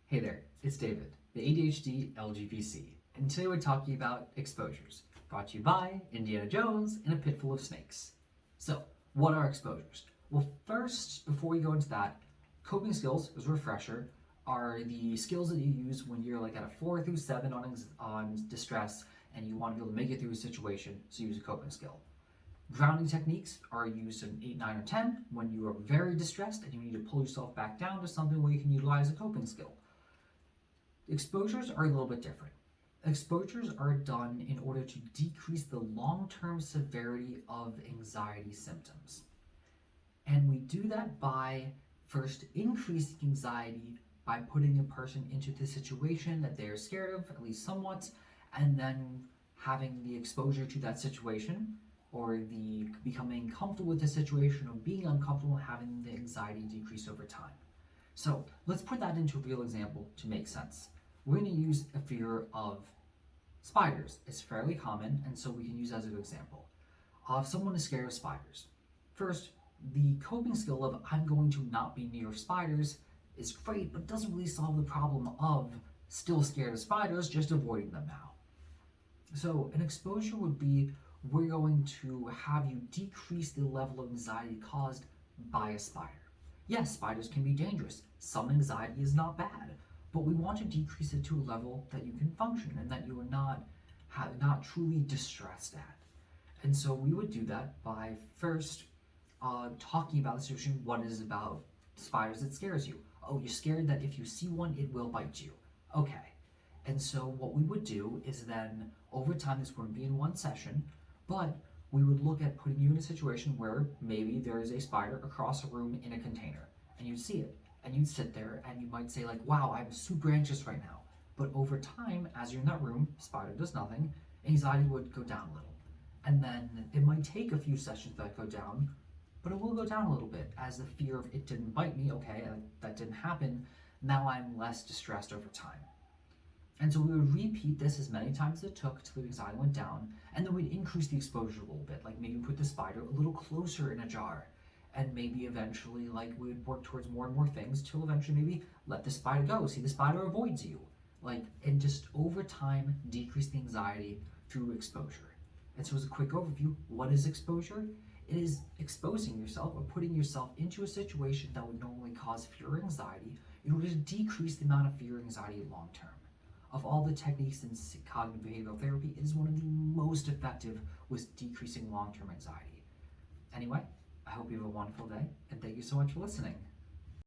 Hey there, it's David, the ADHD LGPC, and today we're talking about exposures, brought to you by Indiana Jones and a Pit Full of Snakes. So, what are exposures? Well, first, before we go into that, coping skills, as a refresher, are the skills that you use when you're like at a 4 through 7 on distress and you want to be able to make it through a situation, so use a coping skill. Grounding techniques are used in 8, 9, or 10 when you are very distressed and you need to pull yourself back down to something where you can utilize a coping skill. Exposures are a little bit different. Exposures are done in order to decrease the long-term severity of anxiety symptoms. And we do that by first increasing anxiety by putting a person into the situation that they're scared of, at least somewhat, and then having the exposure to that situation or the becoming comfortable with the situation or being uncomfortable, having the anxiety decrease over time. So let's put that into a real example to make sense. We're going to use a fear of spiders. It's fairly common, and so we can use that as a good example. If someone is scared of spiders, first, the coping skill of I'm going to not be near spiders is great, but doesn't really solve the problem of still scared of spiders, just avoiding them now. So an exposure would be we're going to have you decrease the level of anxiety caused by a spider. Yes, spiders can be dangerous. Some anxiety is not bad, but we want to decrease it to a level that you can function and that you are not truly distressed at. And so we would do that by first talking about the situation, what it is about spiders that scares you. Oh, you're scared that if you see one, it will bite you. Okay. And so what we would do is then, over time, this wouldn't be in one session, but we would look at putting you in a situation where maybe there is a spider across a room in a container, and you'd see it, and you'd sit there, and you might say like, wow, I'm super anxious right now. But over time, as you're in that room, spider does nothing, anxiety would go down a little. And then it might take a few sessions that go down, but it will go down a little bit as the fear of it didn't bite me, okay, that didn't happen, now I'm less distressed over time. And so we would repeat this as many times as it took till the anxiety went down, and then we'd increase the exposure a little bit, like maybe put the spider a little closer in a jar, and maybe eventually like we would work towards more and more things till eventually maybe let the spider go, see the spider avoids you, like, and just over time decrease the anxiety through exposure. And so as a quick overview, what is exposure? It is exposing yourself or putting yourself into a situation that would normally cause fear or anxiety in order to decrease the amount of fear or anxiety long term. Of all the techniques in cognitive behavioral therapy, it is one of the most effective with decreasing long-term anxiety. Anyway, I hope you have a wonderful day, and thank you so much for listening.